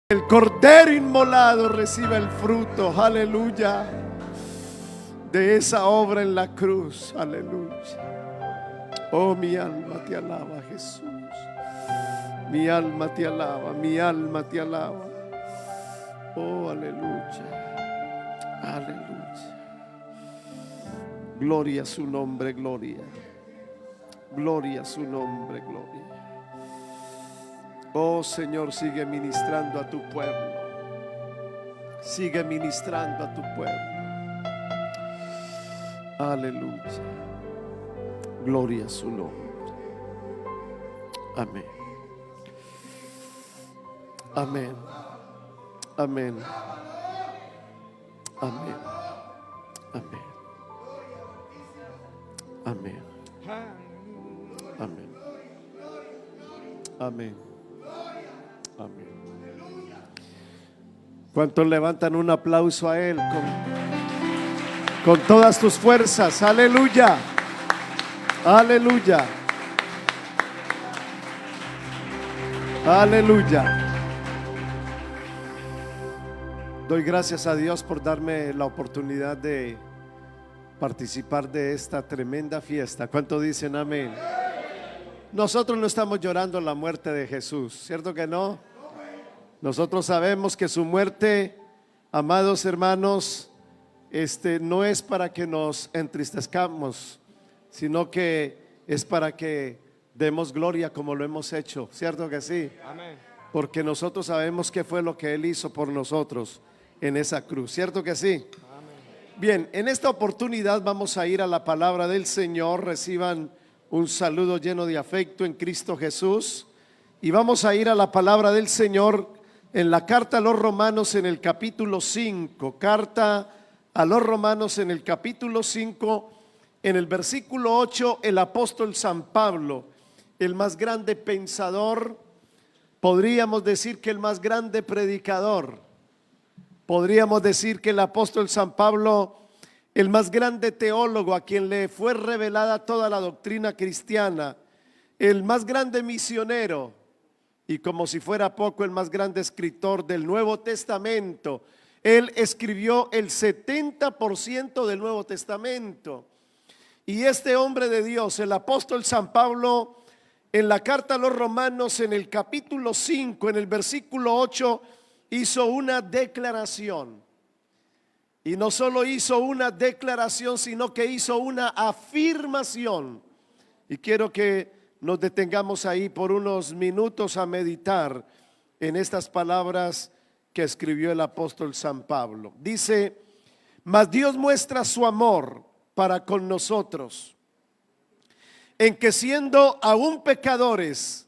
El cordero inmolado recibe el fruto, aleluya, de esa obra en la cruz, aleluya. Oh, mi alma te alaba, Jesús. Mi alma te alaba, mi alma te alaba. Oh, aleluya, aleluya. Gloria a su nombre, gloria. Gloria a su nombre, gloria. Oh Señor, sigue ministrando a tu pueblo. Sigue ministrando a tu pueblo. Aleluya. Gloria a su nombre. Amén. Amén. Amén. Amén. Amén. Amén. Amén. Amén. Amén. ¿Cuántos levantan un aplauso a Él con todas tus fuerzas? Aleluya. Aleluya. Aleluya. Doy gracias a Dios por darme la oportunidad de participar de esta tremenda fiesta. ¿Cuántos dicen amén? Nosotros no estamos llorando la muerte de Jesús, ¿cierto que no? Nosotros sabemos que su muerte, amados hermanos, no es para que nos entristezcamos, sino que es para que demos gloria como lo hemos hecho, ¿cierto que sí? Amén. Porque nosotros sabemos qué fue lo que Él hizo por nosotros en esa cruz, ¿cierto que sí? Amén. Bien, en esta oportunidad vamos a ir a la palabra del Señor. Reciban un saludo lleno de afecto en Cristo Jesús. Y vamos a ir a la palabra del Señor en la carta a los Romanos en el capítulo 5. Carta a los Romanos en el capítulo 5, en el versículo 8, el apóstol San Pablo, el más grande pensador, podríamos decir que el más grande predicador, podríamos decir que el apóstol San Pablo, el más grande teólogo, a quien le fue revelada toda la doctrina cristiana, el más grande misionero y, como si fuera poco, el más grande escritor del Nuevo Testamento. Él escribió el 70% del Nuevo Testamento. Y este hombre de Dios, el apóstol San Pablo, en la carta a los Romanos, en el capítulo 5, en el versículo 8, hizo una declaración. Y no solo hizo una declaración, sino que hizo una afirmación. Y quiero que nos detengamos ahí por unos minutos a meditar en estas palabras que escribió el apóstol San Pablo. Dice: mas Dios muestra su amor para con nosotros, en que siendo aún pecadores,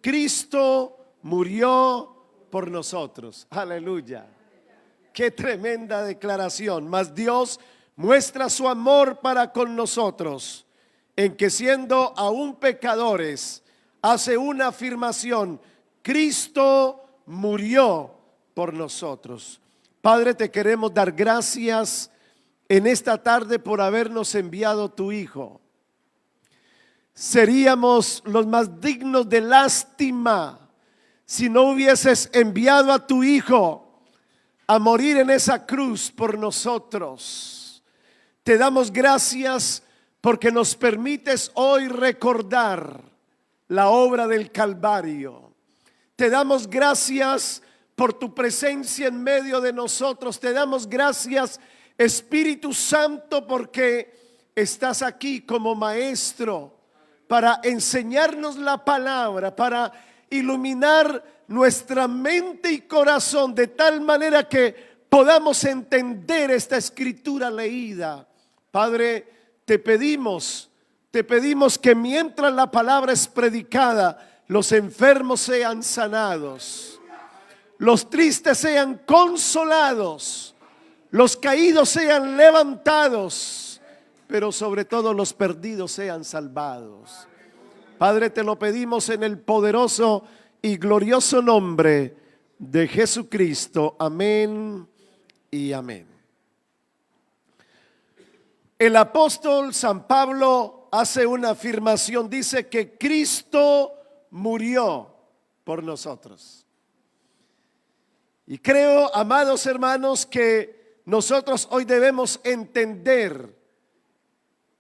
Cristo murió por nosotros. Aleluya. Qué tremenda declaración. Mas Dios muestra su amor para con nosotros, en que siendo aún pecadores, hace una afirmación: Cristo murió por nosotros. Padre, te queremos dar gracias en esta tarde por habernos enviado tu Hijo. Seríamos los más dignos de lástima si no hubieses enviado a tu Hijo a morir en esa cruz por nosotros. Te damos gracias porque nos permites hoy recordar la obra del Calvario. Te damos gracias por tu presencia en medio de nosotros. Te damos gracias, Espíritu Santo, porque estás aquí como maestro para enseñarnos la palabra, para iluminar nuestra mente y corazón de tal manera que podamos entender esta escritura leída. Padre, te pedimos que mientras la palabra es predicada, los enfermos sean sanados, los tristes sean consolados, los caídos sean levantados, pero sobre todo los perdidos sean salvados. Padre, te lo pedimos en el poderoso y glorioso nombre de Jesucristo. Amén y amén. El apóstol San Pablo hace una afirmación. Dice que Cristo murió por nosotros. Y creo, amados hermanos, que nosotros hoy debemos entender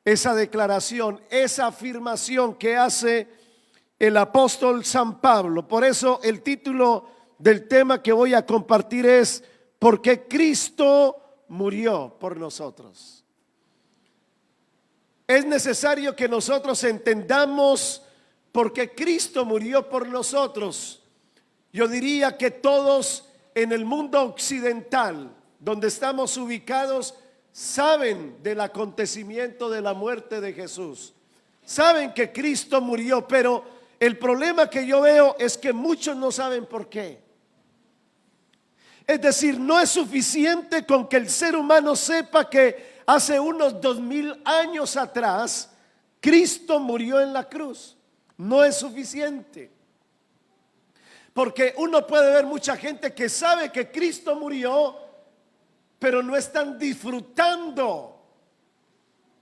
esa declaración, esa afirmación que hace el apóstol San Pablo. Por eso el título del tema que voy a compartir es: ¿por qué Cristo murió por nosotros? Es necesario que nosotros entendamos por qué Cristo murió por nosotros. Yo diría que todos en el mundo occidental, donde estamos ubicados, saben del acontecimiento de la muerte de Jesús. Saben que Cristo murió, pero el problema que yo veo es que muchos no saben por qué. Es decir, no es suficiente con que el ser humano sepa que hace unos 2000 años atrás Cristo murió en la cruz. No es suficiente. Porque uno puede ver mucha gente que sabe que Cristo murió, pero no están disfrutando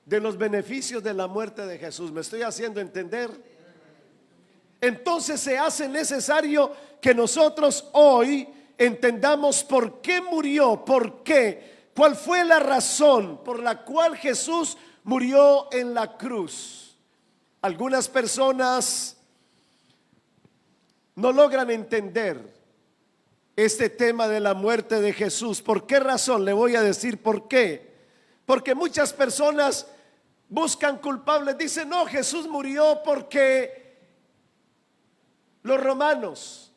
de los beneficios de la muerte de Jesús. ¿Me estoy haciendo entender? Entonces se hace necesario que nosotros hoy entendamos por qué murió, por qué, cuál fue la razón por la cual Jesús murió en la cruz. Algunas personas no logran entender este tema de la muerte de Jesús. ¿Por qué razón? Le voy a decir por qué. Porque muchas personas buscan culpables. Dicen: no, Jesús murió porque los romanos,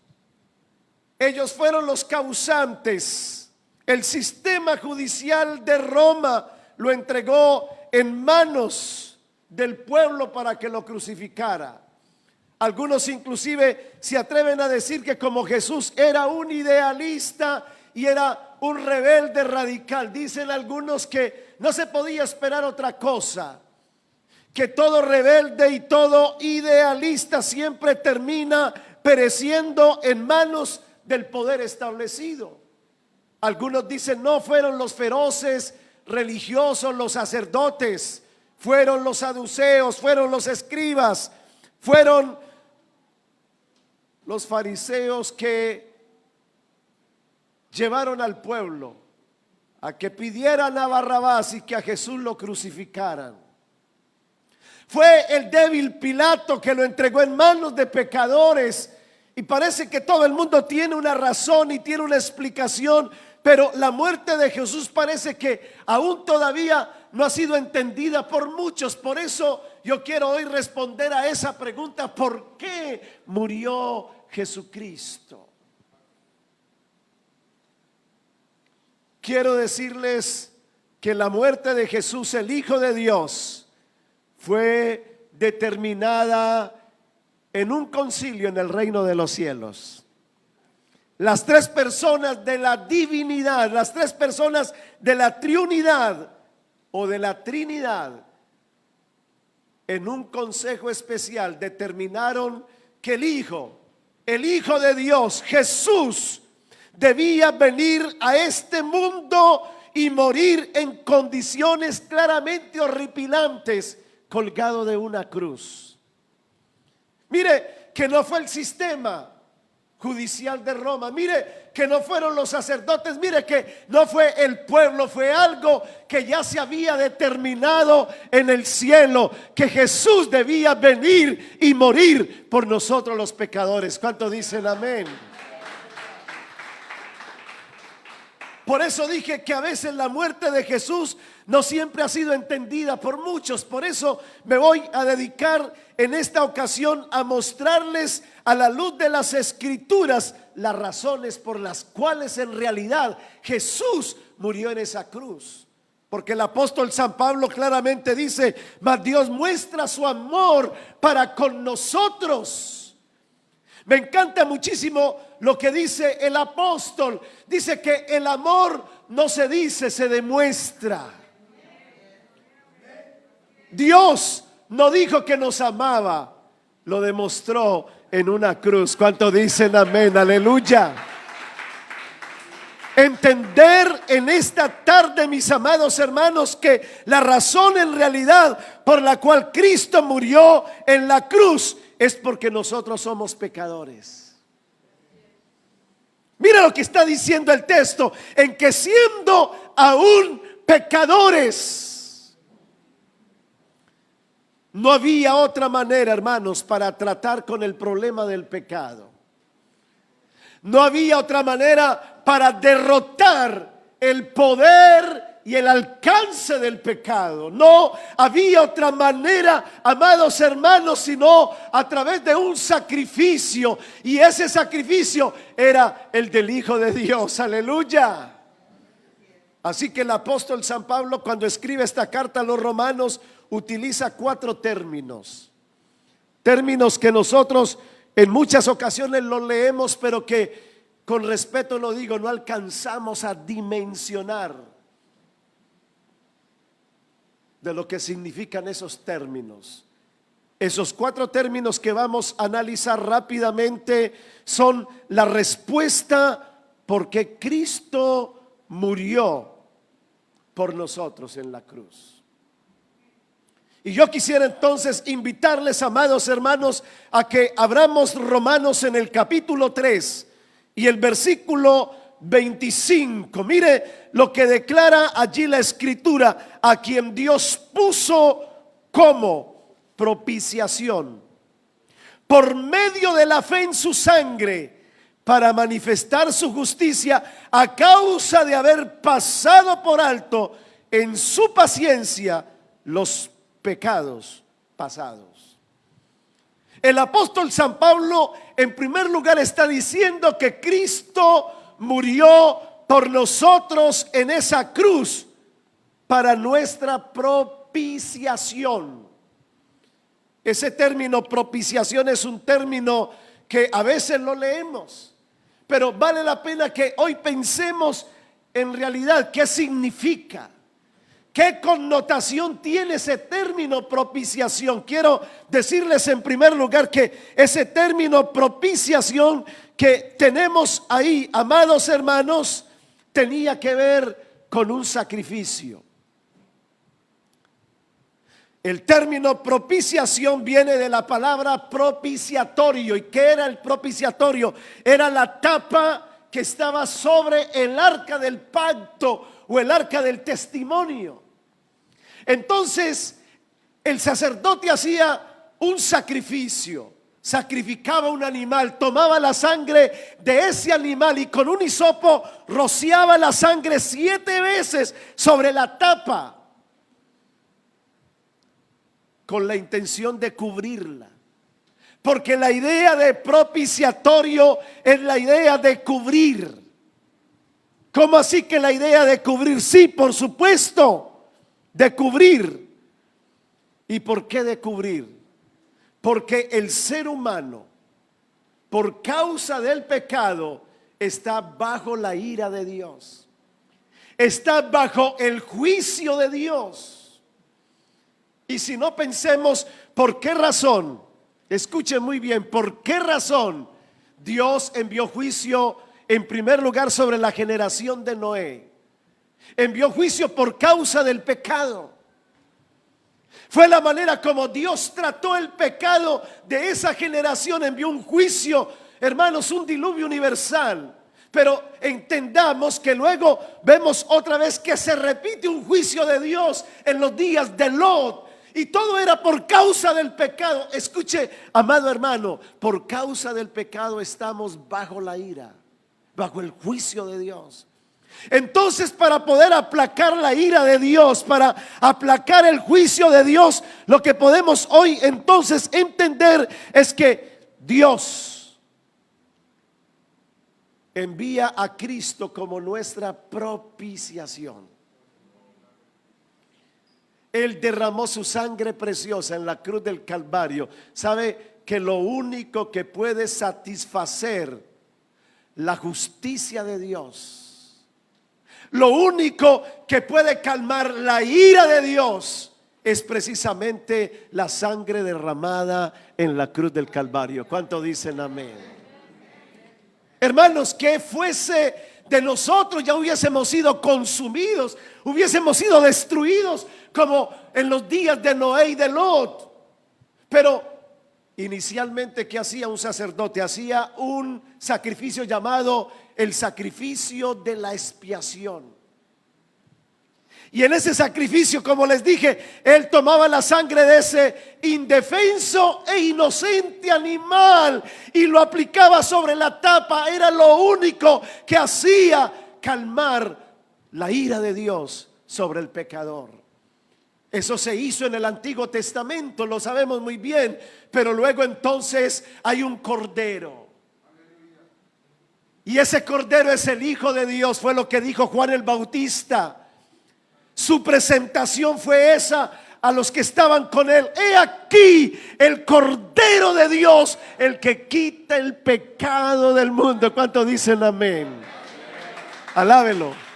ellos fueron los causantes. El sistema judicial de Roma lo entregó en manos del pueblo para que lo crucificara. Algunos inclusive se atreven a decir que como Jesús era un idealista y era un rebelde radical, dicen algunos que no se podía esperar otra cosa, que todo rebelde y todo idealista siempre termina pereciendo en manos del poder establecido. Algunos dicen: no, fueron los feroces religiosos, los sacerdotes, fueron los saduceos, fueron los escribas, fueron los fariseos que llevaron al pueblo a que pidieran a Barrabás y que a Jesús lo crucificaran. Fue el débil Pilato que lo entregó en manos de pecadores. Y parece que todo el mundo tiene una razón y tiene una explicación, pero la muerte de Jesús parece que aún todavía no ha sido entendida por muchos. Por eso yo quiero hoy responder a esa pregunta: ¿por qué murió Jesucristo? Quiero decirles que la muerte de Jesús, el Hijo de Dios, fue determinada en un concilio en el reino de los cielos. Las tres personas de la divinidad, las tres personas de la triunidad o de la Trinidad, en un consejo especial determinaron que el Hijo de Dios, Jesús, debía venir a este mundo y morir en condiciones claramente horripilantes, colgado de una cruz. Mire que no fue el sistema judicial de Roma, mire que no fueron los sacerdotes, mire que no fue el pueblo, fue algo que ya se había determinado en el cielo, que Jesús debía venir y morir por nosotros los pecadores. ¿Cuántos dicen amén? Por eso dije que a veces la muerte de Jesús no siempre ha sido entendida por muchos. Por eso me voy a dedicar en esta ocasión a mostrarles a la luz de las Escrituras las razones por las cuales en realidad Jesús murió en esa cruz. Porque el apóstol San Pablo claramente dice: mas Dios muestra su amor para con nosotros. Me encanta muchísimo lo que dice el apóstol. Dice que el amor no se dice, se demuestra. Dios no dijo que nos amaba, lo demostró en una cruz. ¿Cuánto dicen amén? Aleluya. Entender en esta tarde, mis amados hermanos, que la razón en realidad por la cual Cristo murió en la cruz es porque nosotros somos pecadores. Mira lo que está diciendo el texto, en que siendo aún pecadores. No había otra manera, hermanos, para tratar con el problema del pecado. No había otra manera para derrotar el poder y el alcance del pecado. No había otra manera, amados hermanos, sino a través de un sacrificio. Y ese sacrificio era el del Hijo de Dios. Aleluya. Así que el apóstol San Pablo, cuando escribe esta carta a los romanos, utiliza 4 términos. Términos que nosotros en muchas ocasiones los leemos, pero que con respeto lo digo, no alcanzamos a dimensionar de lo que significan esos términos. Esos 4 términos que vamos a analizar rápidamente son la respuesta porque Cristo murió por nosotros en la cruz. Y yo quisiera entonces invitarles, amados hermanos, a que abramos Romanos en el capítulo 3 y el versículo 25. Mire lo que declara allí la escritura: a quien Dios puso como propiciación por medio de la fe en su sangre, para manifestar su justicia a causa de haber pasado por alto en su paciencia los pecados pasados. El apóstol San Pablo en primer lugar está diciendo que Cristo murió por nosotros en esa cruz para nuestra propiciación. Ese término propiciación es un término que a veces lo leemos, pero vale la pena que hoy pensemos en realidad qué significa, qué connotación tiene ese término propiciación. Quiero decirles en primer lugar que ese término propiciación que tenemos ahí, amados hermanos, tenía que ver con un sacrificio. El término propiciación viene de la palabra propiciatorio. ¿Y qué era el propiciatorio? Era la tapa que estaba sobre el arca del pacto o el arca del testimonio. Entonces el sacerdote hacía un sacrificio, sacrificaba un animal, tomaba la sangre de ese animal y con un hisopo rociaba la sangre 7 veces sobre la tapa, con la intención de cubrirla. Porque la idea de propiciatorio es la idea de cubrir. ¿Cómo así que la idea de cubrir? Sí, por supuesto, de cubrir. ¿Y por qué de cubrir? Porque el ser humano, por causa del pecado, está bajo la ira de Dios. Está bajo el juicio de Dios. Y si no, pensemos por qué razón, escuchen muy bien, por qué razón Dios envió juicio en primer lugar sobre la generación de Noé. Envió juicio por causa del pecado. Fue la manera como Dios trató el pecado de esa generación. Envió un juicio, hermanos, un diluvio universal. Pero entendamos que luego vemos otra vez que se repite un juicio de Dios en los días de Lot. Y todo era por causa del pecado. Escuche, amado hermano, por causa del pecado estamos bajo la ira, bajo el juicio de Dios. Entonces, para poder aplacar la ira de Dios, para aplacar el juicio de Dios, lo que podemos hoy entonces entender es que Dios envía a Cristo como nuestra propiciación. Él derramó su sangre preciosa en la cruz del Calvario. ¿Sabe que lo único que puede satisfacer la justicia de Dios, lo único que puede calmar la ira de Dios, es precisamente la sangre derramada en la cruz del Calvario? ¿Cuánto dicen amén? Hermanos, que fuese de nosotros, ya hubiésemos sido consumidos, hubiésemos sido destruidos como en los días de Noé y de Lot. Pero Inicialmente, ¿qué hacía un sacerdote? Hacía un sacrificio llamado el sacrificio de la expiación. Y en ese sacrificio, como les dije, él tomaba la sangre de ese indefenso e inocente animal y lo aplicaba sobre la tapa. Era lo único que hacía calmar la ira de Dios sobre el pecador. Eso se hizo en el Antiguo Testamento, lo sabemos muy bien. Pero luego entonces hay un cordero. Y ese cordero es el Hijo de Dios. Fue lo que dijo Juan el Bautista. Su presentación fue esa a los que estaban con él: he aquí el Cordero de Dios, el que quita el pecado del mundo. ¿Cuánto dicen amén? Alábelo.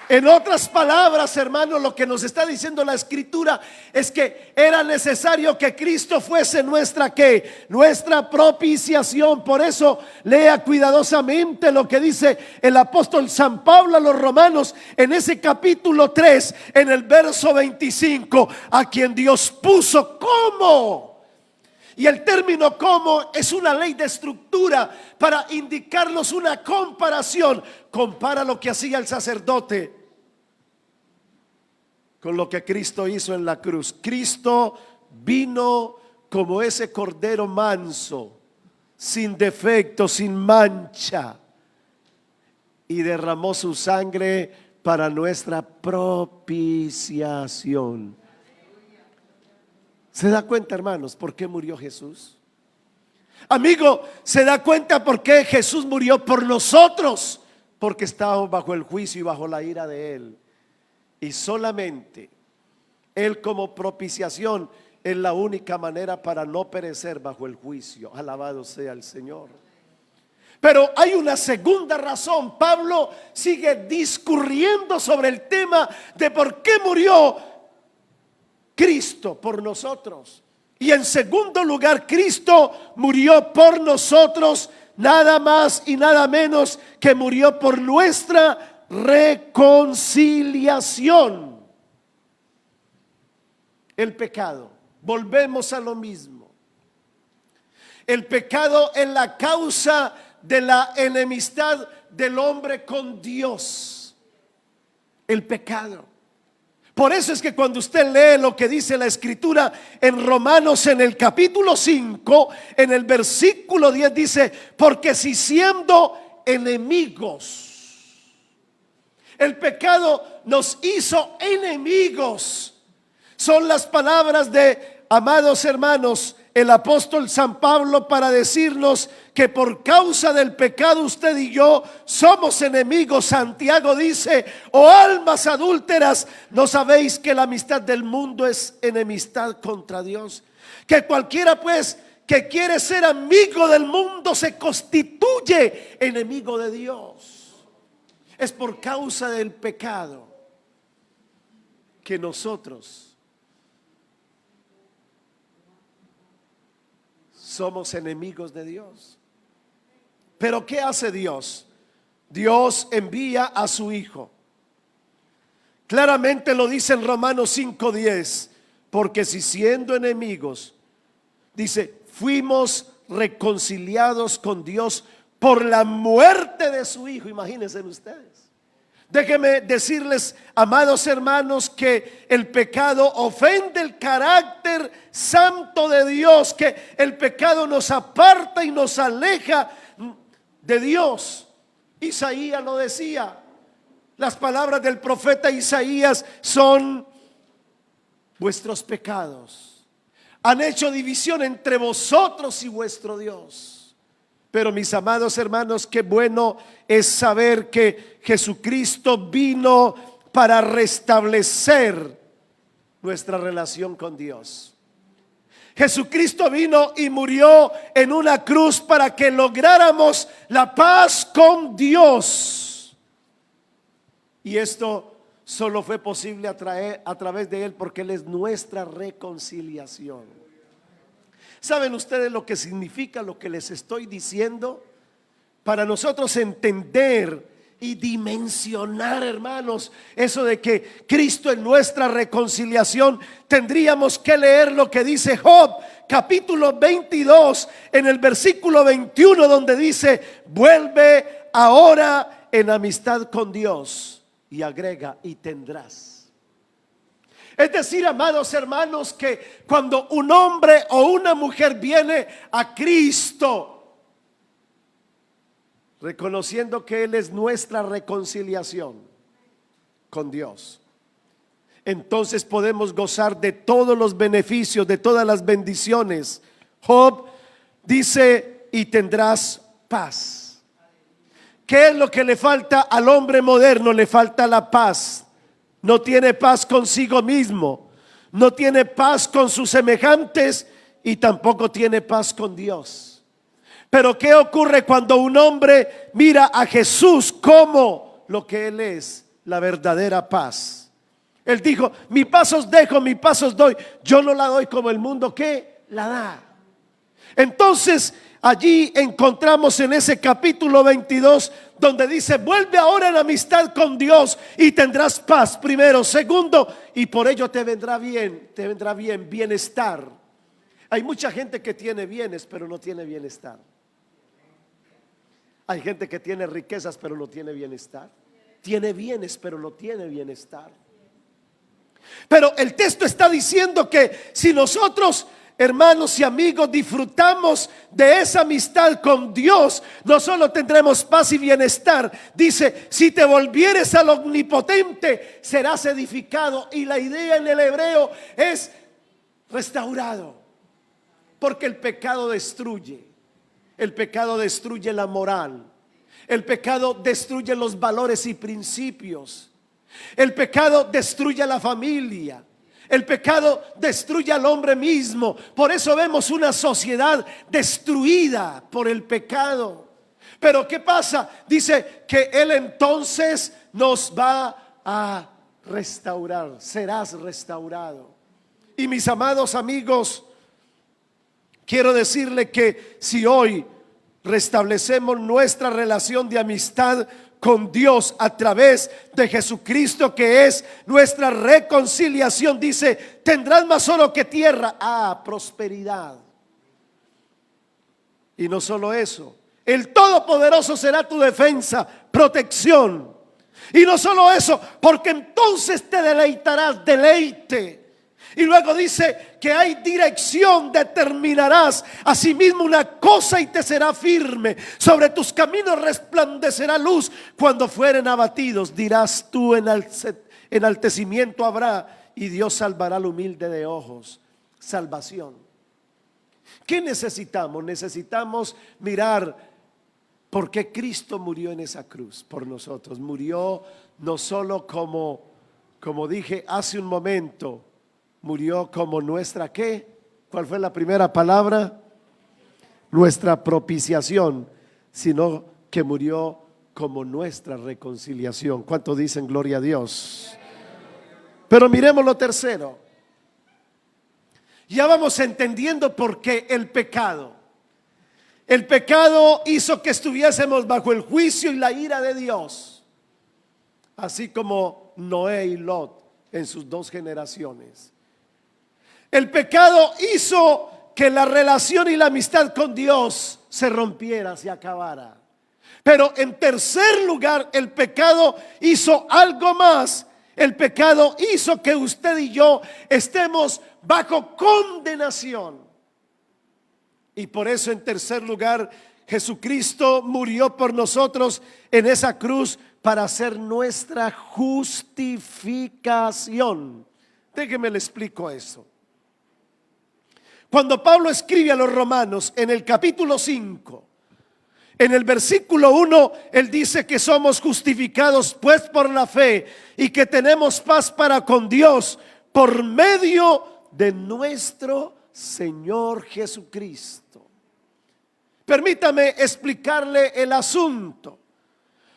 En otras palabras, hermanos, lo que nos está diciendo la Escritura es que era necesario que Cristo fuese nuestra propiciación. Por eso lea cuidadosamente lo que dice el apóstol San Pablo a los romanos en ese capítulo 3, en el verso 25: a quien Dios puso como. Y el término como es una ley de estructura para indicarnos una comparación. Compara lo que hacía el sacerdote con lo que Cristo hizo en la cruz. Cristo vino como ese cordero manso, sin defecto, sin mancha, y derramó su sangre para nuestra propiciación. ¿Se da cuenta, hermanos, por qué murió Jesús? Amigo, ¿se da cuenta por qué Jesús murió por nosotros? Porque estábamos bajo el juicio y bajo la ira de Él. Y solamente Él como propiciación es la única manera para no perecer bajo el juicio. Alabado sea el Señor. Pero hay una segunda razón. Pablo sigue discurriendo sobre el tema de por qué murió Cristo por nosotros. Y en segundo lugar, Cristo murió por nosotros, nada más y nada menos que murió por nuestra reconciliación. El pecado, volvemos a lo mismo. El pecado es la causa de la enemistad del hombre con Dios. El pecado. Por eso es que cuando usted lee lo que dice la Escritura en Romanos, en el capítulo 5, en el versículo 10 dice: porque si siendo enemigos, el pecado nos hizo enemigos. Son las palabras de, amados hermanos, el apóstol San Pablo para decirnos que por causa del pecado usted y yo somos enemigos. Santiago dice: oh almas adúlteras, ¿no sabéis que la amistad del mundo es enemistad contra Dios? Que cualquiera pues que quiere ser amigo del mundo se constituye enemigo de Dios. Es por causa del pecado que nosotros somos enemigos de Dios. Pero ¿qué hace Dios? Dios envía a su Hijo. Claramente lo dice en Romanos 5:10: porque si siendo enemigos, dice, fuimos reconciliados con Dios por la muerte de su Hijo. Imagínense ustedes. Déjenme decirles, amados hermanos, que el pecado ofende el carácter santo de Dios, que el pecado nos aparta y nos aleja de Dios. Isaías lo decía. Las palabras del profeta Isaías son: vuestros pecados han hecho división entre vosotros y vuestro Dios. Pero mis amados hermanos, qué bueno es saber que Jesucristo vino para restablecer nuestra relación con Dios. Jesucristo vino y murió en una cruz para que lográramos la paz con Dios. Y esto solo fue posible a través de Él, porque Él es nuestra reconciliación. ¿Saben ustedes lo que significa lo que les estoy diciendo? Para nosotros entender y dimensionar, hermanos, eso de que Cristo es nuestra reconciliación, tendríamos que leer lo que dice Job, capítulo 22, en el versículo 21, donde dice: vuelve ahora en amistad con Dios, y agrega: y tendrás. Es decir, amados hermanos, que cuando un hombre o una mujer viene a Cristo, reconociendo que Él es nuestra reconciliación con Dios, entonces podemos gozar de todos los beneficios, de todas las bendiciones. Job dice: y tendrás paz. ¿Qué es lo que le falta al hombre moderno? Le falta la paz. No tiene paz consigo mismo, no tiene paz con sus semejantes y tampoco tiene paz con Dios. Pero ¿qué ocurre cuando un hombre mira a Jesús como lo que Él es, la verdadera paz? Él dijo: mi paz os dejo, mi paz os doy. Yo no la doy como el mundo que la da. Entonces allí encontramos en ese capítulo 22 donde dice: vuelve ahora en amistad con Dios y tendrás paz, primero. Segundo, y por ello te vendrá bien bienestar. Hay mucha gente que tiene bienes pero no tiene bienestar. Hay gente que tiene riquezas pero no tiene bienestar. Tiene bienes pero no tiene bienestar. Pero el texto está diciendo que si nosotros, hermanos y amigos, disfrutamos de esa amistad con Dios, no solo tendremos paz y bienestar. Dice: si te volvieres al omnipotente, serás edificado. Y la idea en el hebreo es restaurado, porque el pecado destruye. El pecado destruye la moral. El pecado destruye los valores y principios. El pecado destruye la familia. El pecado destruye al hombre mismo. Por eso vemos una sociedad destruida por el pecado. Pero ¿qué pasa? Dice que Él entonces nos va a restaurar. Serás restaurado. Y mis amados amigos, quiero decirle que si hoy restablecemos nuestra relación de amistad con Dios a través de Jesucristo, que es nuestra reconciliación, dice: tendrás más oro que tierra. Prosperidad. Y no solo eso, el Todopoderoso será tu defensa, protección. Y no solo eso, porque entonces te deleitarás, deleite. Y luego dice que hay dirección, determinarás asimismo una cosa y te será firme. Sobre tus caminos resplandecerá luz. Cuando fueren abatidos, dirás tú: enaltecimiento habrá, y Dios salvará al humilde de ojos. Salvación. ¿Qué necesitamos? Necesitamos mirar por qué Cristo murió en esa cruz por nosotros. Murió no solo como dije hace un momento, murió como nuestra ¿qué? ¿Cuál fue la primera palabra? Nuestra propiciación, sino que murió como nuestra reconciliación. ¿Cuánto dicen gloria a Dios? Pero miremos lo tercero. Ya vamos entendiendo por qué el pecado hizo que estuviésemos bajo el juicio y la ira de Dios, así como Noé y Lot en sus dos generaciones. El pecado hizo que la relación y la amistad con Dios se rompiera, se acabara. Pero en tercer lugar, el pecado hizo algo más. El pecado hizo que usted y yo estemos bajo condenación. Y por eso, en tercer lugar, Jesucristo murió por nosotros en esa cruz para hacer nuestra justificación. Déjeme le explico eso. Cuando Pablo escribe a los romanos en el capítulo 5, en el versículo 1, él dice que somos justificados pues por la fe y que tenemos paz para con Dios por medio de nuestro Señor Jesucristo. Permítame explicarle el asunto.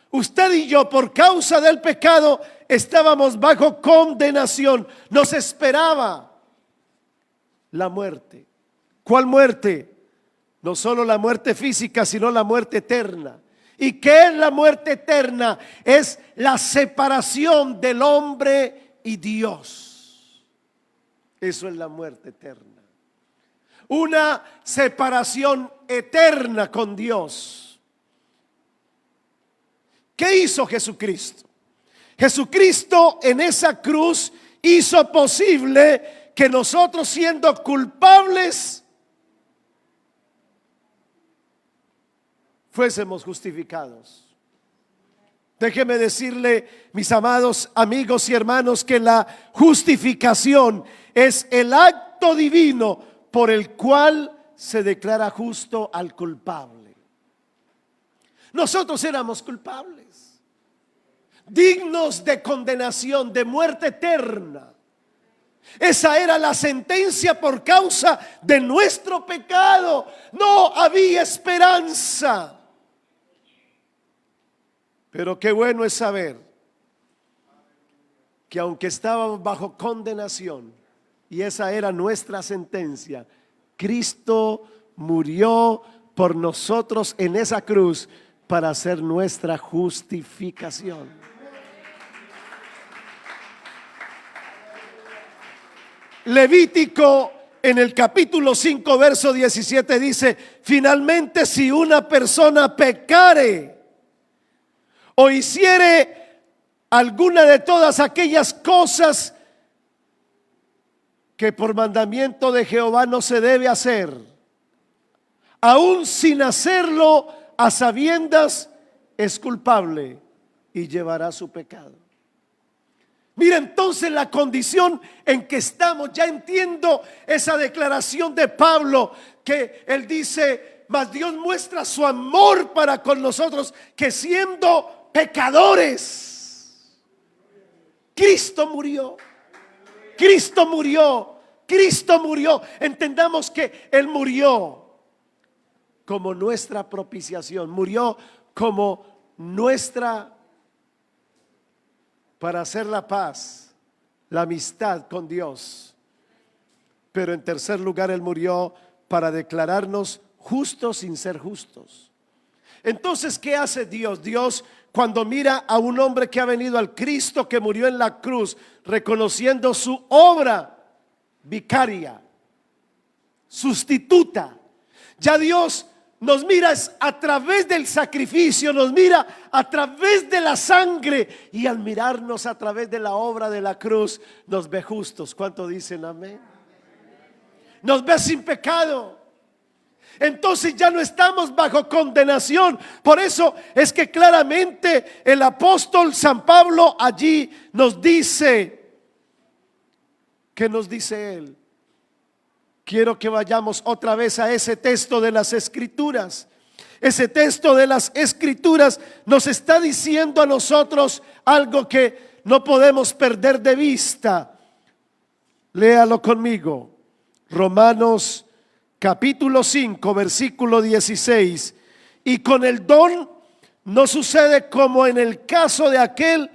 Usted y yo, por causa del pecado, estábamos bajo condenación. Nos esperaba la muerte. ¿Cuál muerte? No solo la muerte física, sino la muerte eterna. ¿Y qué es la muerte eterna? Es la separación del hombre y Dios. Eso es la muerte eterna. Una separación eterna con Dios. ¿Qué hizo Jesucristo? Jesucristo en esa cruz hizo posible que nosotros, siendo culpables, fuésemos justificados. Déjeme decirle, mis amados amigos y hermanos, que la justificación es el acto divino por el cual se declara justo al culpable. Nosotros éramos culpables, dignos de condenación, de muerte eterna. Esa era la sentencia por causa de nuestro pecado. No había esperanza. Pero qué bueno es saber que aunque estábamos bajo condenación, y esa era nuestra sentencia, Cristo murió por nosotros en esa cruz para hacer nuestra justificación. Levítico en el capítulo 5 verso 17 dice: finalmente, si una persona pecare o hiciere alguna de todas aquellas cosas que por mandamiento de Jehová no se debe hacer, aún sin hacerlo a sabiendas, es culpable y llevará su pecado. Mira entonces la condición en que estamos. Ya entiendo esa declaración de Pablo, que él dice: mas Dios muestra su amor para con nosotros, que siendo pecadores, Cristo murió. Cristo murió. Cristo murió. Entendamos que Él murió como nuestra propiciación. Murió como nuestra, para hacer la paz, la amistad con Dios. Pero en tercer lugar, Él murió para declararnos justos sin ser justos. Entonces, ¿qué hace Dios? Dios, cuando mira a un hombre que ha venido al Cristo que murió en la cruz, reconociendo su obra vicaria, sustituta, ya Dios nos mira a través del sacrificio, nos mira a través de la sangre, y al mirarnos a través de la obra de la cruz, nos ve justos. ¿Cuánto dicen amén? Nos ve sin pecado. Entonces ya no estamos bajo condenación. Por eso es que claramente el apóstol San Pablo allí nos dice, ¿qué nos dice él? Quiero que vayamos otra vez a ese texto de las Escrituras. Ese texto de las Escrituras nos está diciendo a nosotros algo que no podemos perder de vista. Léalo conmigo. Romanos capítulo 5, versículo 16. Y con el don no sucede como en el caso de aquel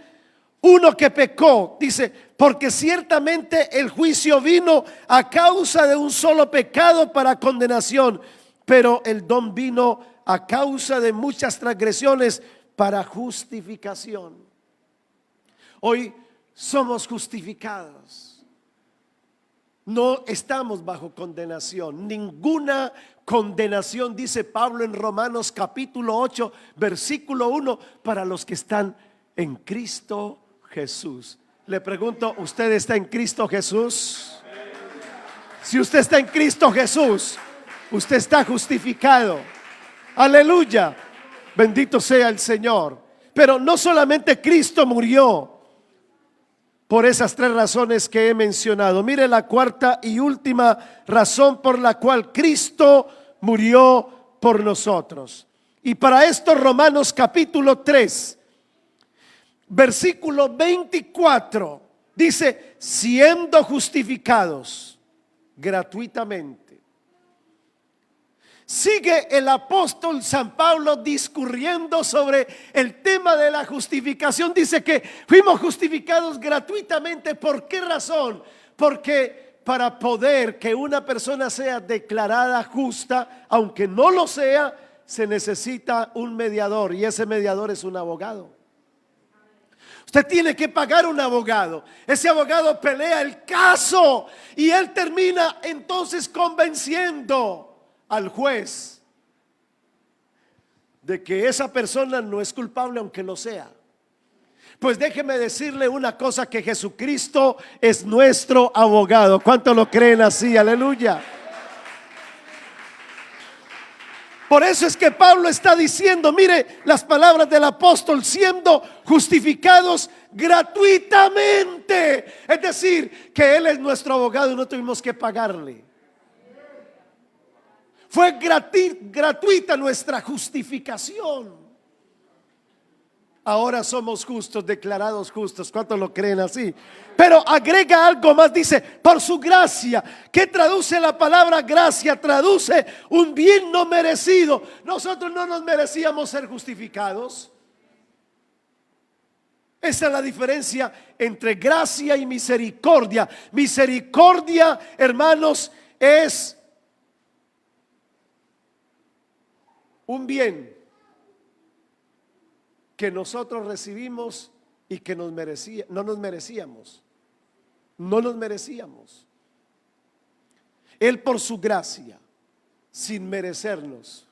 uno que pecó. Dice: porque ciertamente el juicio vino a causa de un solo pecado para condenación, pero el don vino a causa de muchas transgresiones para justificación. Hoy somos justificados. No estamos bajo condenación, ninguna condenación, dice Pablo en Romanos capítulo 8, versículo 1, para los que están en Cristo Jesús. Le pregunto, ¿usted está en Cristo Jesús? Si usted está en Cristo Jesús, usted está justificado. Aleluya, bendito sea el Señor. Pero no solamente Cristo murió por esas tres razones que he mencionado. Mire la cuarta y última razón por la cual Cristo murió por nosotros. Y para esto Romanos capítulo 3, versículo 24 dice: siendo justificados gratuitamente. Sigue el apóstol San Pablo discurriendo sobre el tema de la justificación. Dice que fuimos justificados gratuitamente. ¿Por qué razón? Porque para poder que una persona sea declarada justa, aunque no lo sea, se necesita un mediador, y ese mediador es un abogado. Usted tiene que pagar un abogado. Ese abogado pelea el caso y él termina entonces convenciendo al juez de que esa persona no es culpable aunque lo sea. Pues déjeme decirle una cosa, que Jesucristo es nuestro abogado. ¿Cuántos lo creen así? Aleluya. Por eso es que Pablo está diciendo, mire las palabras del apóstol, siendo justificados gratuitamente. Es decir, que Él es nuestro abogado y no tuvimos que pagarle. Fue gratuita nuestra justificación. Ahora somos justos, declarados justos. ¿Cuántos lo creen así? Pero agrega algo más, dice, por su gracia. ¿Qué traduce la palabra gracia? Traduce un bien no merecido. Nosotros no nos merecíamos ser justificados. Esa es la diferencia entre gracia y misericordia. Misericordia, hermanos, es un bien que nosotros recibimos y que no nos merecíamos. Él, por su gracia, sin merecernos,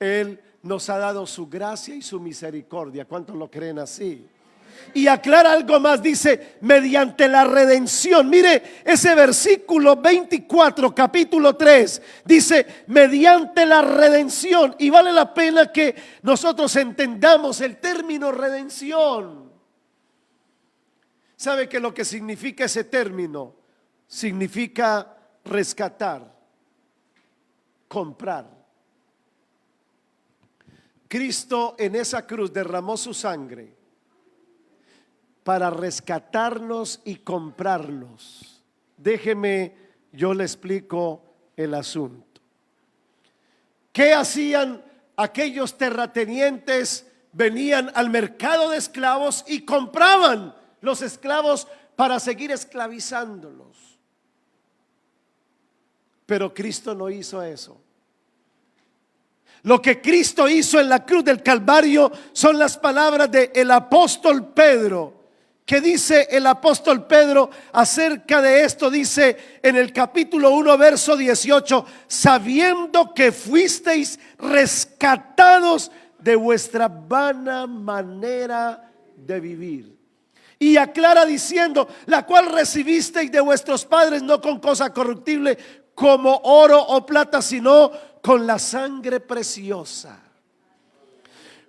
Él nos ha dado su gracia y su misericordia. ¿Cuántos lo creen así? Y aclara algo más, dice, mediante la redención. Mire ese versículo 24, capítulo 3, dice, mediante la redención. Y vale la pena que nosotros entendamos el término redención. ¿Sabe que lo que significa ese término? Significa rescatar, comprar. Cristo en esa cruz derramó su sangre para rescatarnos y comprarnos. Déjeme, yo le explico el asunto. ¿Qué hacían aquellos terratenientes? Venían al mercado de esclavos y compraban los esclavos para seguir esclavizándolos. Pero Cristo no hizo eso. Lo que Cristo hizo en la cruz del Calvario son las palabras del apóstol Pedro. ¿Qué dice el apóstol Pedro acerca de esto? Dice en el capítulo 1, verso 18, sabiendo que fuisteis rescatados de vuestra vana manera de vivir. Y aclara diciendo, la cual recibisteis de vuestros padres, no con cosa corruptible como oro o plata, sino con la sangre preciosa,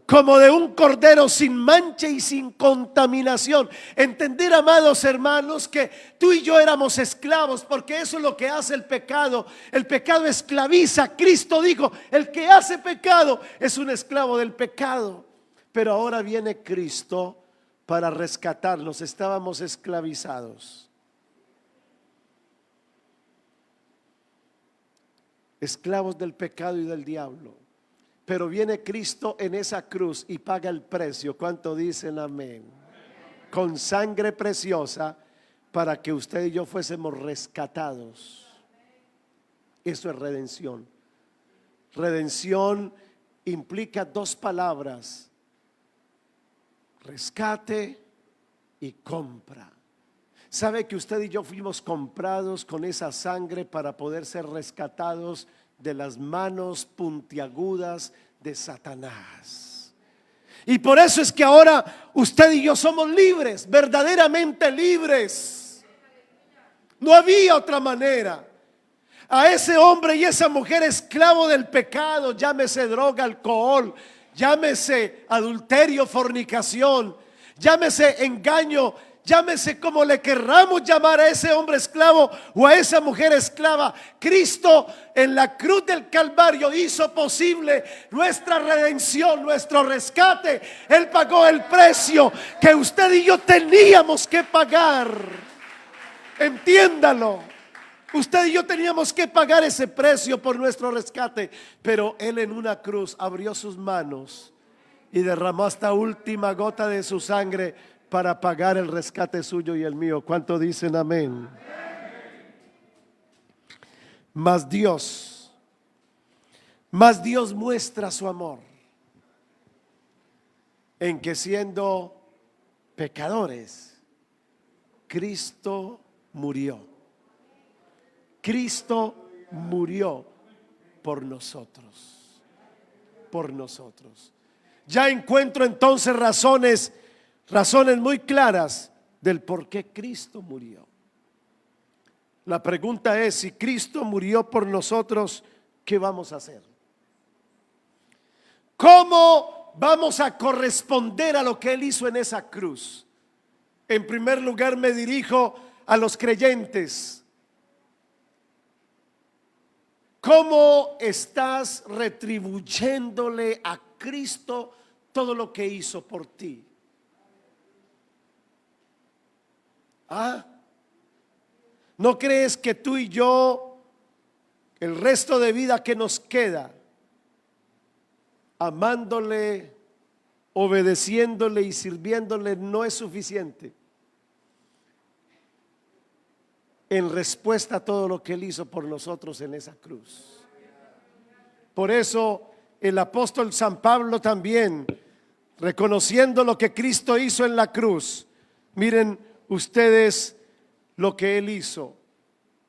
como de un cordero sin mancha y sin contaminación. Entender, amados hermanos, que tú y yo éramos esclavos, porque eso es lo que hace el pecado. El pecado esclaviza. Cristo dijo, el que hace pecado es un esclavo del pecado. Pero ahora viene Cristo para rescatarnos. Estábamos esclavizados, esclavos del pecado y del diablo. Pero viene Cristo en esa cruz y paga el precio. ¿Cuánto dicen amén? Con sangre preciosa, para que usted y yo fuésemos rescatados. Eso es redención. Redención implica dos palabras: rescate y compra. ¿Sabe que usted y yo fuimos comprados con esa sangre para poder ser rescatados de las manos puntiagudas de Satanás? Y por eso es que ahora usted y yo somos libres, verdaderamente libres. No había otra manera. A ese hombre y esa mujer esclavo del pecado, llámese droga, alcohol, llámese adulterio, fornicación, llámese engaño, llámese como le querramos llamar, a ese hombre esclavo o a esa mujer esclava, Cristo en la cruz del Calvario hizo posible nuestra redención, nuestro rescate. Él pagó el precio que usted y yo teníamos que pagar. Entiéndalo. Usted y yo teníamos que pagar ese precio por nuestro rescate, pero Él en una cruz abrió sus manos y derramó hasta última gota de su sangre para pagar el rescate suyo y el mío. ¿Cuánto dicen amén? Mas Dios Mas Dios muestra su amor en que siendo pecadores, Cristo murió. Cristo murió por nosotros. Por nosotros. Ya encuentro entonces razones muy claras del por qué Cristo murió. La pregunta es, si Cristo murió por nosotros, ¿qué vamos a hacer? ¿Cómo vamos a corresponder a lo que Él hizo en esa cruz? En primer lugar, me dirijo a los creyentes. ¿Cómo estás retribuyéndole a Cristo todo lo que hizo por ti? ¿No crees que tú y yo, el resto de vida que nos queda, amándole, obedeciéndole y sirviéndole, no es suficiente en respuesta a todo lo que Él hizo por nosotros en esa cruz? Por eso el apóstol San Pablo también, reconociendo lo que Cristo hizo en la cruz, miren ustedes lo que Él hizo.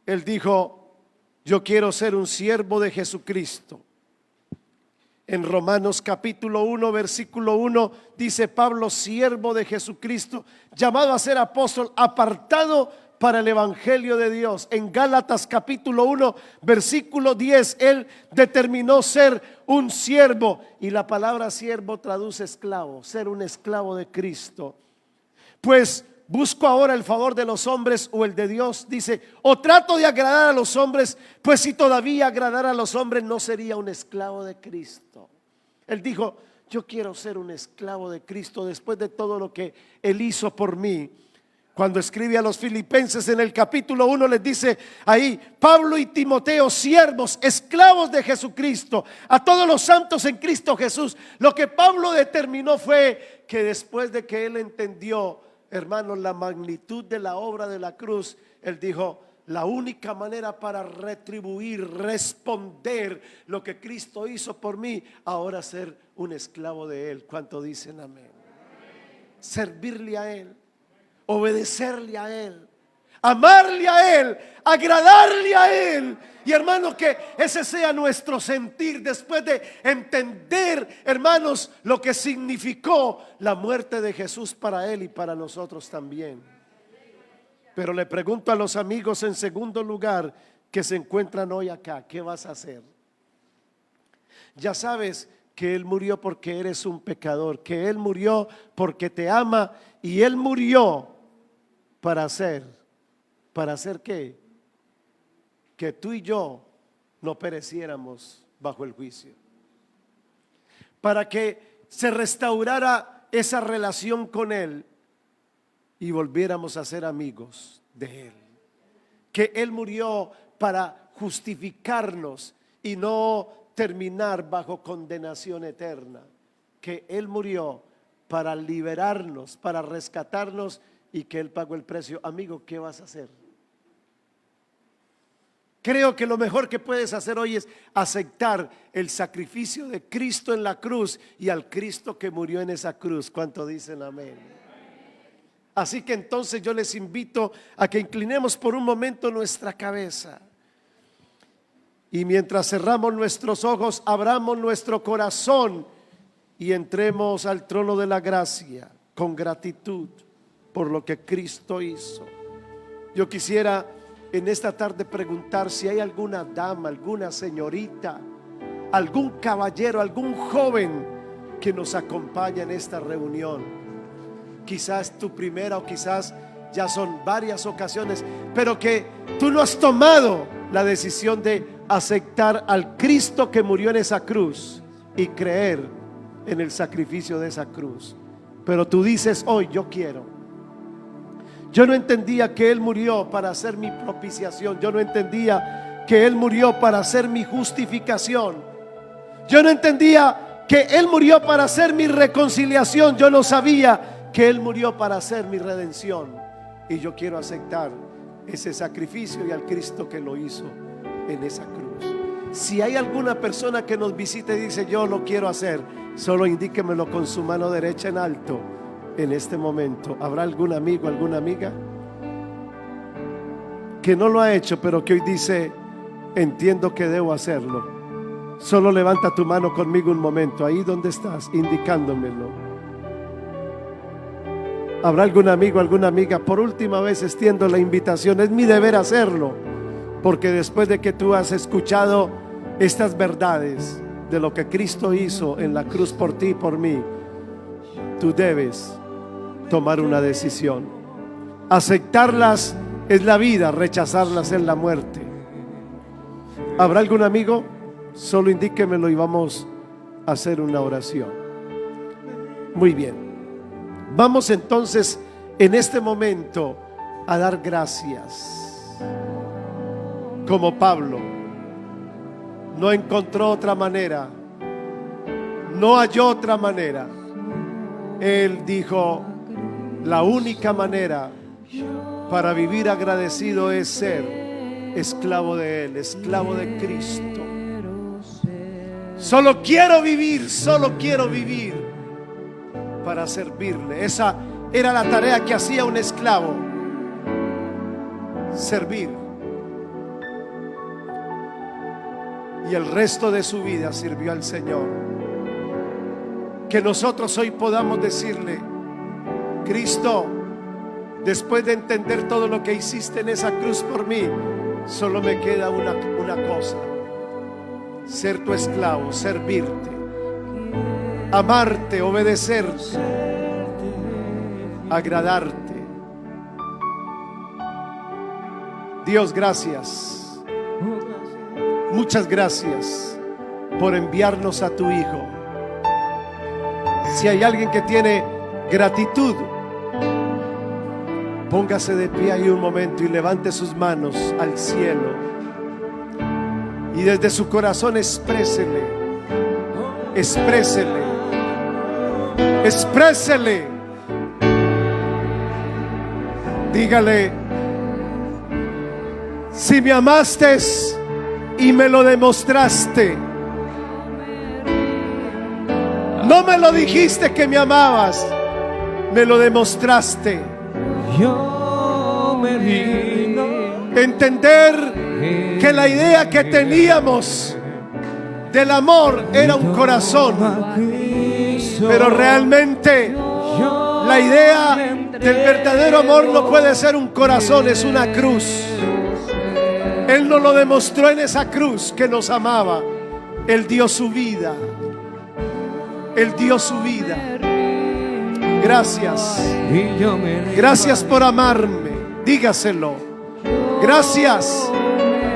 Él dijo: yo quiero ser un siervo de Jesucristo. En Romanos capítulo 1 versículo 1 dice Pablo: siervo de Jesucristo, llamado a ser apóstol, apartado para el evangelio de Dios. En Gálatas capítulo 1 versículo 10 él determinó ser un siervo, y la palabra siervo traduce esclavo, ser un esclavo de Cristo. Pues busco ahora el favor de los hombres o el de Dios, dice, o trato de agradar a los hombres, pues si todavía agradara a los hombres no sería un esclavo de Cristo. Él dijo: yo quiero ser un esclavo de Cristo después de todo lo que Él hizo por mí. Cuando escribe a los Filipenses en el capítulo 1 les dice ahí: Pablo y Timoteo, siervos, esclavos de Jesucristo, a todos los santos en Cristo Jesús. Lo que Pablo determinó fue que después de que él entendió, hermanos, la magnitud de la obra de la cruz, él dijo: la única manera para retribuir, responder lo que Cristo hizo por mí, ahora ser un esclavo de Él. ¿Cuánto dicen amén? Servirle a Él, obedecerle a Él, amarle a Él, agradarle a Él. Y hermanos, que ese sea nuestro sentir después de entender, hermanos, lo que significó la muerte de Jesús para Él y para nosotros también. Pero le pregunto a los amigos en segundo lugar que se encuentran hoy acá: ¿qué vas a hacer? Ya sabes que Él murió porque eres un pecador, que Él murió porque te ama, y Él murió para hacer ¿qué? Que tú y yo no pereciéramos bajo el juicio, para que se restaurara esa relación con Él y volviéramos a ser amigos de Él. Que Él murió para justificarnos y no terminar bajo condenación eterna. Que Él murió para liberarnos, para rescatarnos, y que Él pagó el precio. Amigo, ¿qué vas a hacer? Creo que lo mejor que puedes hacer hoy es aceptar el sacrificio de Cristo en la cruz y al Cristo que murió en esa cruz. ¿Cuánto dicen amén? Así que entonces yo les invito a que inclinemos por un momento nuestra cabeza, y mientras cerramos nuestros ojos, abramos nuestro corazón y entremos al trono de la gracia con gratitud por lo que Cristo hizo. Yo quisiera en esta tarde preguntar si hay alguna dama, alguna señorita, algún caballero, algún joven que nos acompaña en esta reunión. Quizás tu primera o quizás ya son varias ocasiones, pero que tú no has tomado la decisión de aceptar al Cristo que murió en esa cruz y creer en el sacrificio de esa cruz. Pero tú dices hoy: yo quiero. Yo no entendía que Él murió para hacer mi propiciación. Yo no entendía que Él murió para hacer mi justificación. Yo no entendía que Él murió para hacer mi reconciliación. Yo no sabía que Él murió para hacer mi redención. Y yo quiero aceptar ese sacrificio y al Cristo que lo hizo en esa cruz. Si hay alguna persona que nos visite y dice yo lo quiero hacer, solo indíquemelo con su mano derecha en alto en este momento. ¿Habrá algún amigo, alguna amiga que no lo ha hecho, pero que hoy dice entiendo que debo hacerlo? Solo levanta tu mano conmigo un momento, ahí donde estás, indicándomelo. ¿Habrá algún amigo, alguna amiga? Por última vez extiendo la invitación, es mi deber hacerlo, porque después de que tú has escuchado estas verdades de lo que Cristo hizo en la cruz por ti y por mí, tú debes tomar una decisión. Aceptarlas es la vida, rechazarlas es la muerte. ¿Habrá algún amigo? Solo indíquemelo y vamos a hacer una oración. Muy bien. Vamos entonces en este momento a dar gracias. Como Pablo no encontró otra manera, no halló otra manera. Él dijo, la única manera para vivir agradecido es ser esclavo de Él, esclavo de Cristo. Solo quiero vivir para servirle. Esa era la tarea que hacía un esclavo, servir. Y el resto de su vida sirvió al Señor. Que nosotros hoy podamos decirle, Cristo, después de entender todo lo que hiciste en esa cruz por mí, solo me queda una cosa: ser tu esclavo, servirte, amarte, obedecerte, agradarte. Dios, gracias. Muchas gracias por enviarnos a tu Hijo. Si hay alguien que tiene gratitud, póngase de pie ahí un momento y levante sus manos al cielo. Y desde su corazón exprésele, exprésele, exprésele. Dígale, si me amaste y me lo demostraste, no me lo dijiste que me amabas, me lo demostraste. Yo me rindo. Entender que la idea que teníamos del amor era un corazón, pero realmente la idea del verdadero amor no puede ser un corazón, es una cruz. Él nos lo demostró en esa cruz que nos amaba. Él dio su vida. Él dio su vida. Gracias. Gracias por amarme. Dígaselo. Gracias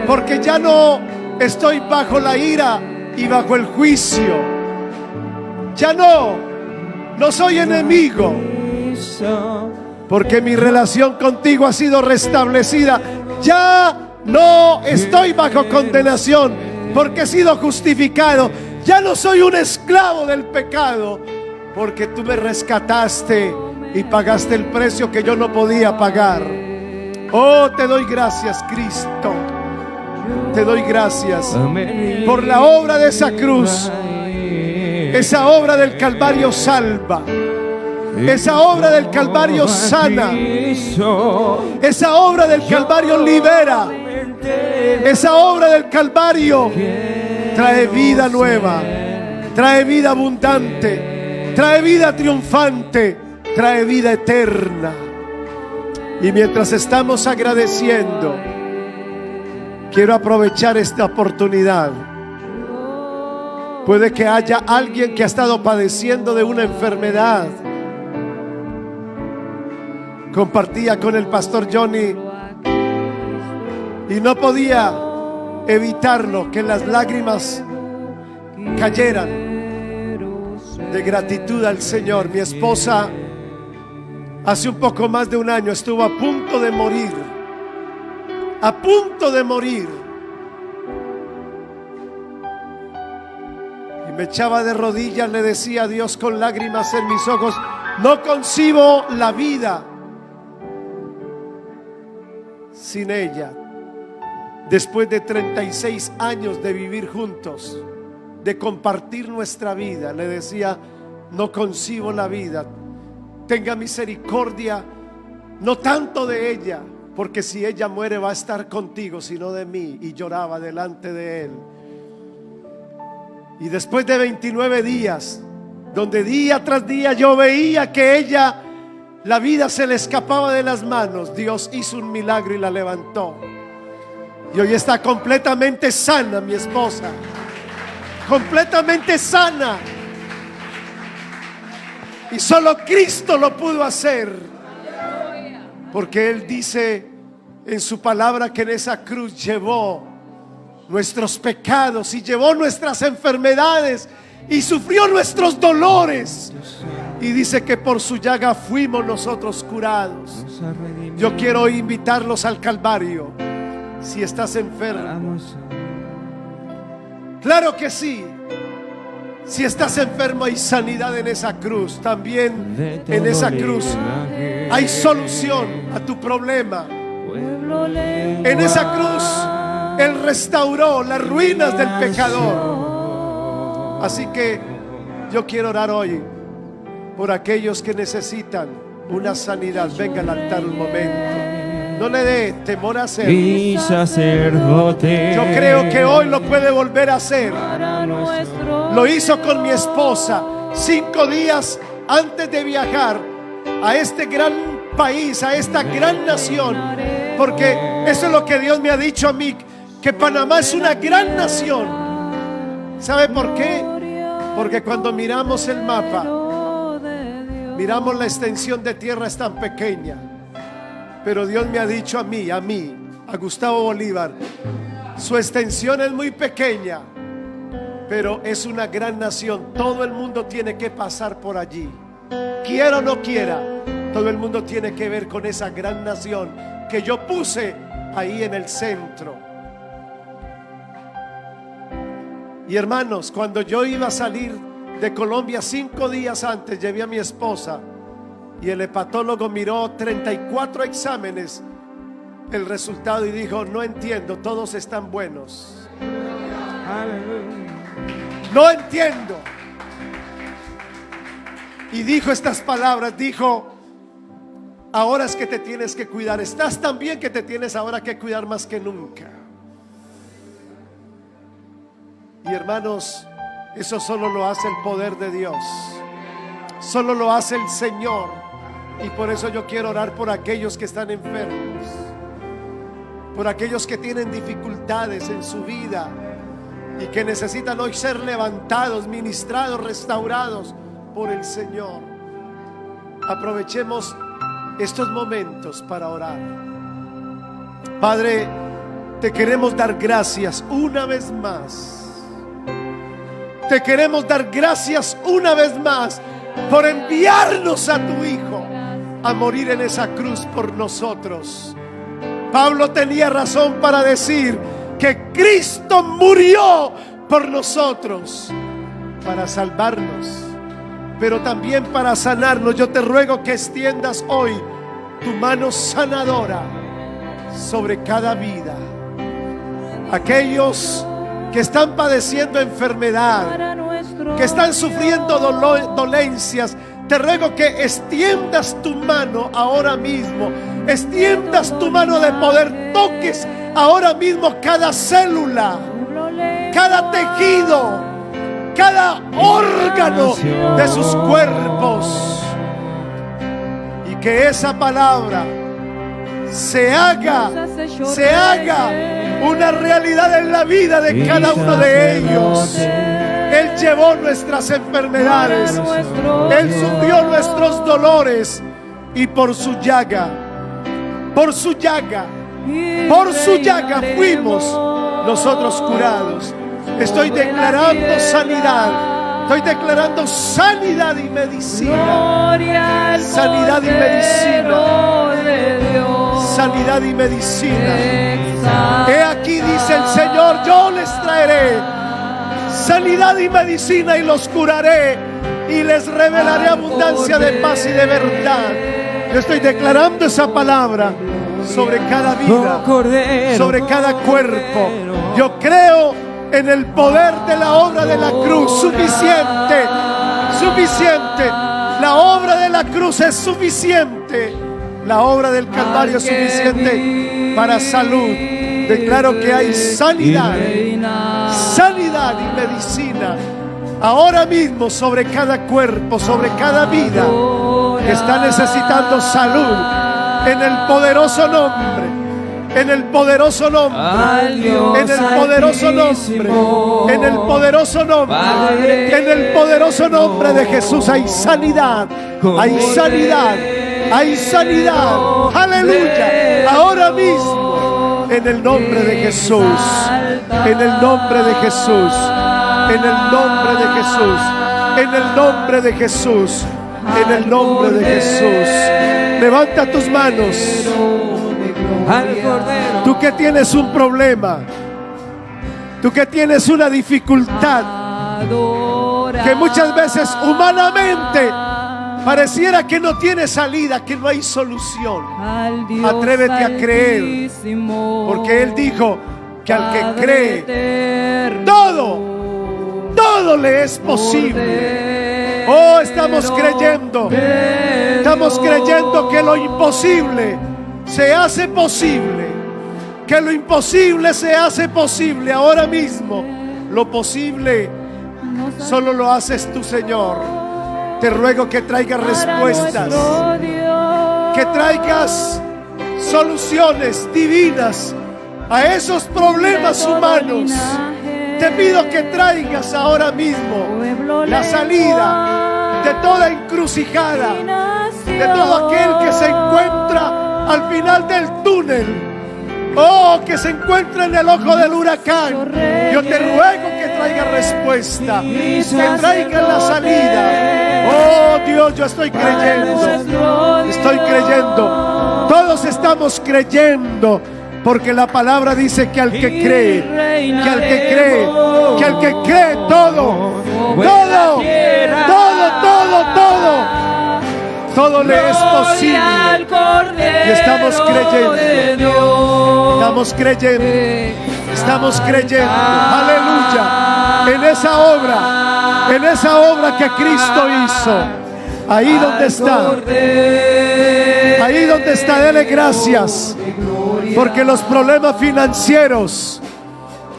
porque ya no estoy bajo la ira y bajo el juicio. Ya no soy enemigo, porque mi relación contigo ha sido restablecida. Ya no estoy bajo condenación, porque he sido justificado. Ya no soy un esclavo del pecado, porque tú me rescataste y pagaste el precio que yo no podía pagar. Oh, te doy gracias, Cristo. Te doy gracias por la obra de esa cruz. Esa obra del Calvario salva. Esa obra del Calvario sana. Esa obra del Calvario libera. Esa obra del Calvario trae vida nueva, trae vida abundante, trae vida triunfante, trae vida eterna. Y mientras estamos agradeciendo, quiero aprovechar esta oportunidad. Puede que haya alguien que ha estado padeciendo de una enfermedad. Compartía con el pastor Johnny y no podía evitarlo, que las lágrimas cayeran de gratitud al Señor. Mi esposa hace un poco más de un año estuvo a punto de morir, a punto de morir, y me echaba de rodillas, le decía a Dios con lágrimas en mis ojos: no concibo la vida sin ella. después de 36 años de vivir juntos, de compartir nuestra vida, le decía: no concibo la vida, tenga misericordia, no tanto de ella, porque si ella muere va a estar contigo, sino de mí. Y lloraba delante de él. Y después de 29 días, donde día tras día yo veía que ella, la vida se le escapaba de las manos, Dios hizo un milagro y la levantó. Y hoy está completamente sana mi esposa, completamente sana. Y solo Cristo lo pudo hacer, porque Él dice en su palabra que en esa cruz llevó nuestros pecados y llevó nuestras enfermedades y sufrió nuestros dolores, y dice que por su llaga fuimos nosotros curados. Yo quiero invitarlos al Calvario. Si estás enfermo, claro que sí. Si estás enfermo, hay sanidad en esa cruz. También en esa cruz hay solución a tu problema. En esa cruz Él restauró las ruinas del pecador. Así que yo quiero orar hoy por aquellos que necesitan una sanidad. Venga al altar un momento. No le dé temor a hacerlo. Mi sacerdote. Yo creo que hoy lo puede volver a hacer. Lo hizo con mi esposa 5 días antes de viajar a este gran país, a esta gran nación, porque eso es lo que Dios me ha dicho a mí, que Panamá es una gran nación. ¿Sabe por qué? Porque cuando miramos el mapa, miramos la extensión de tierra es tan pequeña, pero Dios me ha dicho a mí, a Gustavo Bolívar, su extensión es muy pequeña, pero es una gran nación. Todo el mundo tiene que pasar por allí, quiera o no quiera. Todo el mundo tiene que ver con esa gran nación que yo puse ahí en el centro. Y hermanos, cuando yo iba a salir de Colombia 5 días antes, llevé a mi esposa y el hepatólogo miró 34 exámenes, el resultado, y dijo: no entiendo, todos están buenos. No entiendo. Y dijo estas palabras, dijo: ahora es que te tienes que cuidar, estás tan bien que te tienes ahora que cuidar más que nunca. Y hermanos, eso solo lo hace el poder de Dios, solo lo hace el Señor. Y por eso yo quiero orar por aquellos que están enfermos, por aquellos que tienen dificultades en su vida y que necesitan hoy ser levantados, ministrados, restaurados por el Señor. Aprovechemos estos momentos para orar. Padre, te queremos dar gracias una vez más. Te queremos dar gracias una vez más por enviarnos a tu Hijo a morir en esa cruz por nosotros. Pablo tenía razón para decir que Cristo murió por nosotros, para salvarnos, pero también para sanarnos. Yo te ruego que extiendas hoy tu mano sanadora sobre cada vida. Aquellos que están padeciendo enfermedad, que están sufriendo dolencias, te ruego que extiendas tu mano ahora mismo, extiendas tu mano de poder, toques ahora mismo cada célula, cada tejido, cada órgano de sus cuerpos, y que esa palabra se haga una realidad en la vida de cada uno de ellos. Él llevó nuestras enfermedades, Él sufrió nuestros dolores, y por su llaga fuimos nosotros curados. Estoy declarando sanidad, estoy declarando sanidad y medicina, sanidad y medicina, sanidad y medicina. He aquí, dice el Señor, yo les traeré sanidad y medicina y los curaré y les revelaré abundancia de paz y de verdad. Yo estoy declarando esa palabra sobre cada vida, Oh, Cordero, sobre cada cuerpo. Cordero. Yo creo en el poder de la obra de la cruz. Suficiente, suficiente. La obra de la cruz es suficiente. La obra del Calvario es suficiente para salud. Declaro que hay sanidad, sanidad y medicina ahora mismo sobre cada cuerpo, sobre cada vida que está necesitando salud, en el poderoso nombre, en el poderoso nombre, en el poderoso nombre, en el poderoso nombre, en el poderoso nombre de Jesús hay sanidad, hay sanidad, hay sanidad. Aleluya. Ahora mismo, en el nombre de Jesús, en el nombre de Jesús, en el nombre de Jesús, en el nombre de Jesús, en el nombre de Jesús. Levanta tus manos. Tú que tienes un problema, tú que tienes una dificultad, que muchas veces humanamente pareciera que no tiene salida, que no hay solución. Atrévete a creer, porque Él dijo que al que cree, todo le es posible. Oh, estamos creyendo que lo imposible se hace posible, que lo imposible se hace posible ahora mismo. Lo posible solo lo haces tú, Señor. Te ruego que traigas respuestas, que traigas soluciones divinas a esos problemas humanos. Te pido que traigas ahora mismo la salida de toda encrucijada, de todo aquel que se encuentra al final del túnel, oh, que se encuentra en el ojo del huracán. Yo te ruego que traiga respuesta, que traiga la salida. Oh Dios, yo estoy creyendo, todos estamos creyendo, porque la palabra dice que al que cree, todo le es posible. Y estamos creyendo, aleluya, en esa obra que Cristo hizo. Ahí donde está, dele gracias, porque los problemas financieros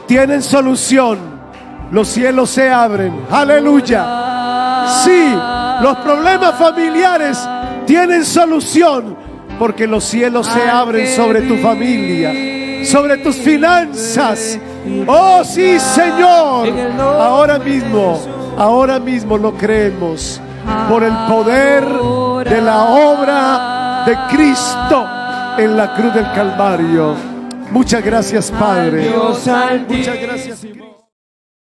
tienen solución. Los cielos se abren, aleluya. Sí, los problemas familiares tienen solución, porque los cielos se abren sobre tu familia, sobre tus finanzas. Oh sí, Señor, ahora mismo lo creemos, por el poder de la obra de Cristo en la cruz del Calvario. Muchas gracias, Padre. Muchas gracias.